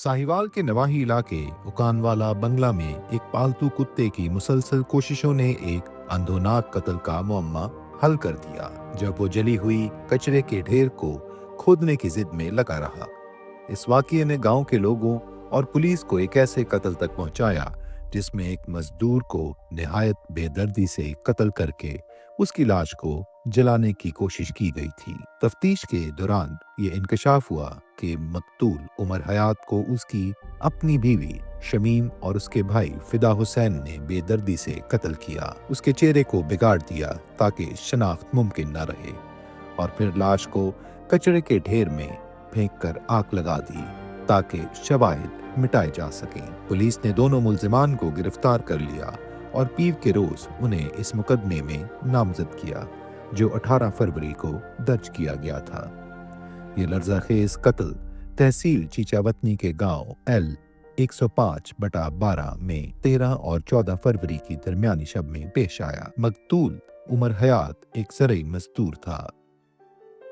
साहिवाल के नवाही इलाके उकानवाला बंगला में एक पालतू कुत्ते की मुसलसल कोशिशों ने एक अंधोनाक कत्ल का मुअम्मा हल कर दिया जब वो जली हुई कचरे के ढेर को खोदने की जिद में लगा रहा। इस वाकये ने गांव के लोगों और पुलिस को एक ऐसे कत्ल तक पहुंचाया जिसमें एक मजदूर को निहायत बेदर्दी से कत्ल करके उसकी लाश को जलाने की कोशिश की गई थी। तफ्तीश के दौरान ये इंकशाफ हुआ कि मकतूल उमर हयात को उसकी अपनी बीवी शमीम और उसके भाई फिदा हुसैन ने बेदर्दी से कत्ल किया। उसके चेहरे को बिगाड़ दिया ताकि शनाख्त मुमकिन न रहे और फिर लाश को कचरे के ढेर में फेंक कर आग लगा दी ताकि शवाहिद मिटाए जा सकें। पुलिस ने दोनों मुल्जिमान को गिरफ्तार कर लिया और पीर के रोज उन्हें इस मुकदमे में नामजद किया जो 18 फरवरी को दर्ज किया गया था। ये लर्जाखेज कत्ल तहसील चीचावतनी के गांव एल 105/12 में 13 और 14 फरवरी की दरमियानी शब में पेश आया। मकतूल उमर हयात एक ज़रई मजदूर था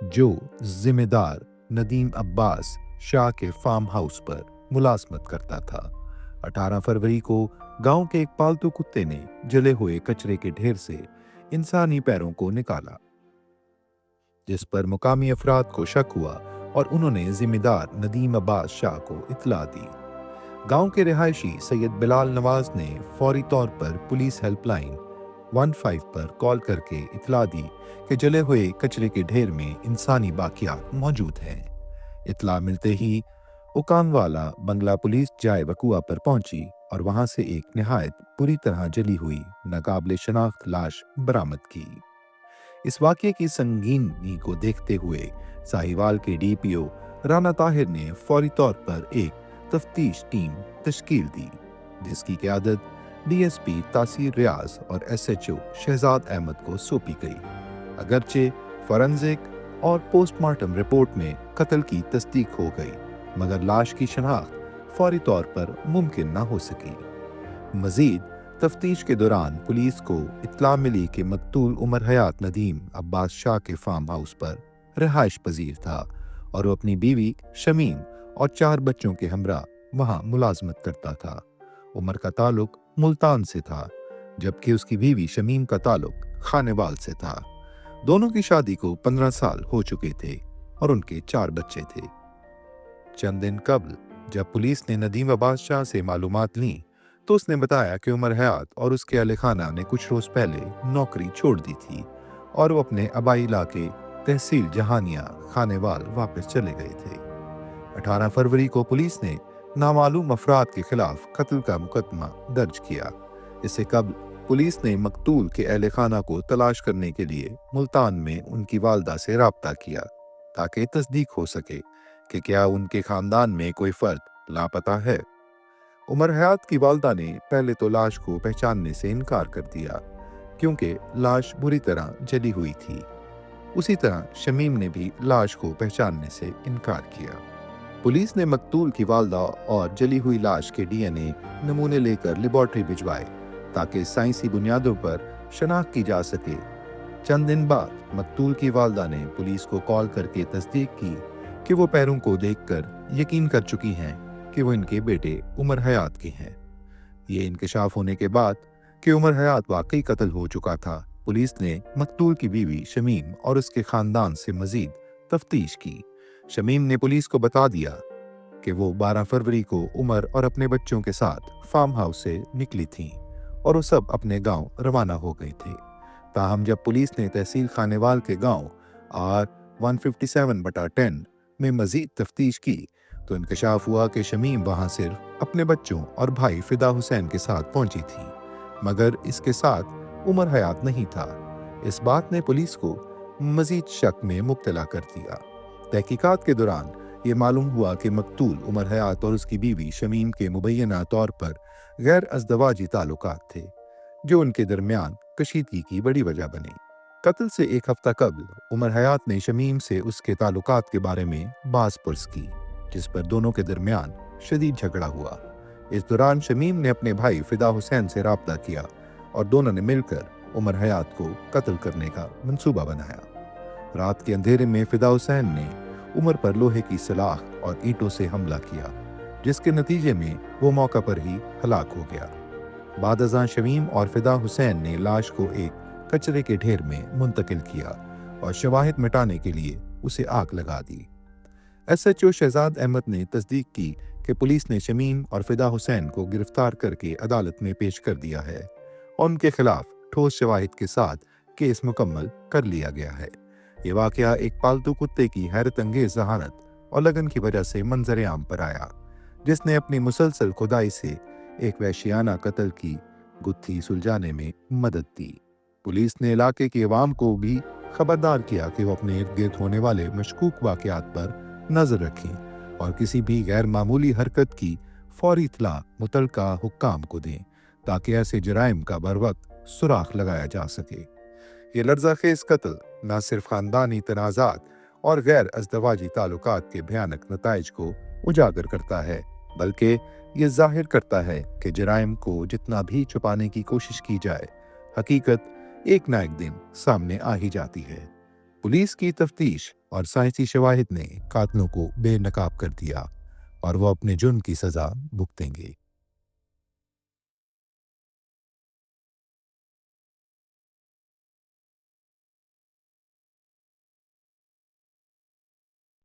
जो जिम्मेदार नदीम अब्बास शाह के फार्म हाउस पर मुलाजमत करता था। 18 फरवरी को गांव के एक पालतू कुत्ते ने जले हुए कचरे के ढेर से इंसानी पैरों को निकाला, जिस पर मुकामी अफराद को शक हुआ और उन्होंने जिम्मेदार नदीम अब्बास शाह को इत्तला दी। गांव के रिहायशी सैयद बिलाल नवाज ने फौरी तौर पर पुलिस हेल्पलाइन 15 पर कॉल करके इत्तला दी कि जले हुए कचरे के ढेर में इंसानी बाकियात मौजूद हैं। इत्तला मिलते ही उकानवाला बंगला पुलिस जाए वकुआ पर पहुंची और वहां से एक निहायत बुरी तरह जली हुई नाकाबिले शनाख्त लाश बरामद की। इस वाकये की संगीनी को देखते हुए साहिवाल के डीपीओ राना ताहिर ने फौरी तौर पर एक तफ्तीश टीम तश्कील दी जिसकी क़यादत डीएसपी तासीर रियाज और एसएचओ शहजाद अहमद को सौंपी गई। अगरचे फॉरेंसिक और पोस्टमार्टम रिपोर्ट में कत्ल की तस्दीक हो गई मगर लाश की शनाख्त फौरी तौर पर मुमकिन न हो सकी। मजीद तफ्तीश के दौरान पुलिस को इत्तला मिली कि मकतूल उमर हयात नदीम अब्बास शाह के फार्म हाउस पर रिहाइश पजीर था और वो अपनी बीवी शमीम और 4 बच्चों के हमरा वहां मुलाजमत करता था। उमर का ताल्लुक मुल्तान से था जबकि उसकी बीवी शमीम का ताल्लुक खानेवाल से था। दोनों की शादी को 15 साल हो चुके थे और उनके 4 बच्चे थे। चंद दिन कबल जब पुलिस ने नदीम अब्बास शाह से मालूमात ली तो उसने बताया कि उमर हयात और उसके अहले खाना ने कुछ रोज पहले नौकरी छोड़ दी थी और वो अपने आबाई इलाके तहसील जहानिया खानेवाल वापस चले गए थे। 18 फरवरी को पुलिस ने नामालूम अफराद के खिलाफ कत्ल का मुकदमा दर्ज किया। इससे कबल पुलिस ने मकतूल के अहले खाना को तलाश करने के लिए मुल्तान में उनकी वालदा से राब्ता किया ताकि तस्दीक हो सके कि क्या उनके खानदान में कोई फर्द लापता है। उमर हयात की वालदा ने पहले तो लाश को पहचानने से इनकार कर दिया क्योंकि लाश बुरी तरह जली हुई थी। उसी तरह शमीम ने भी लाश को पहचानने से इनकार किया। पुलिस ने मकतूल की वालदा और जली हुई लाश के डीएनए नमूने लेकर लेबॉर्ट्री भिजवाए ताकि साइंसी बुनियादों पर शनाख्त की जा सके। चंद दिन बाद मकतूल की वालदा ने पुलिस को कॉल करके तस्दीक की कि वो पैरों को देखकर यकीन कर चुकी हैं कि वो इनके बेटे उमर हयात के हैं। ये इंकशाफ होने के बाद कि उमर हयात वाकई कत्ल हो चुका था, पुलिस ने मकतूल की बीवी शमीम और उसके खानदान से मजीद तफ्तीश की। शमीम ने पुलिस को बता दिया कि वो 12 फरवरी को उमर और अपने बच्चों के साथ फार्म हाउस से निकली थीं और वो सब अपने गांव रवाना हो गए थे। ताहम जब पुलिस ने तहसील खानेवाल के गांव आर 157/10 में मजीद तफ्तीश की तो इंकशाफ हुआ कि शमीम वहां सिर्फ अपने बच्चों और भाई फिदा हुसैन के साथ पहुंची थी मगर इसके साथ उमर हयात नहीं था। इस बात ने पुलिस को मजीद शक में मुब्तला कर दिया। तहकीकात के दौरान ये मालूम हुआ कि मकतूल उमर हयात और उसकी बीवी शमीम के मुबैना तौर पर गैर अज़दवाजी ताल्लुकात थे जो उनके दरमियान कशीदगी की बड़ी वजह बने। कत्ल से एक हफ्ता कबल उमर हयात ने शमीम से उसके ताल्लुकात के बारे में बाज़ पुर्स की जिस पर दोनों के दरमियान शदीद झगड़ा हुआ। इस दौरान शमीम ने अपने भाई फिदा हुसैन से राब्ता किया और दोनों ने मिलकर उमर हयात को कत्ल करने का मंसूबा बनाया। रात के अंधेरे में फिदा हुसैन ने उमर पर लोहे की सलाख और ईंटों से हमला किया जिसके नतीजे में वो मौका पर ही हलाक हो गया। बाद अज़ां शमीम और फिदा हुसैन ने लाश को एक कचरे के ढेर में मुंतकिल किया और शवाहिद मिटाने के लिए उसे आग लगा दी। एसएचओ शहजाद अहमद ने तस्दीक की कि पुलिस ने शमीम और फिदा हुसैन को गिरफ्तार करके अदालत में पेश कर दिया है और उनके खिलाफ ठोस शवाहिद के साथ केस मुकम्मल कर लिया गया है। ये वाकया एक पालतू कुत्ते की हैरत अंगेज जहानत और लगन की वजह से मंजर आम पर आया, जिसने अपनी मुसलसल खुदाई से एक वहशियाना कत्ल की गुत्थी सुलझाने में मदद दी। पुलिस ने इलाके की अवाम को भी खबरदार किया कि वो अपने इर्द गिर्द होने वाले मशकूक वाकयात पर नजर रखें और किसी भी गैर मामूली हरकत की फौरी इत्तला मुतलका हुक्काम को दें ताकि ऐसे जराइम का बर वक्त सुराख लगाया जा सके। ये लर्ज़ाखेज़ कत्ल न सिर्फ खानदानी तनाज़ात और गैर अज़दवाजी ताल्लुकात के भयानक नताइज को उजागर करता है, बल्कि ये जाहिर करता है कि जराइम को जितना भी छुपाने की कोशिश की जाए, हकीकत एक ना एक दिन सामने आ ही जाती है। पुलिस की तफ्तीश और साइंसी शवाहिद ने कातलों को बेनकाब कर दिया और वो अपने जुर्म की सजा भुगतेंगे।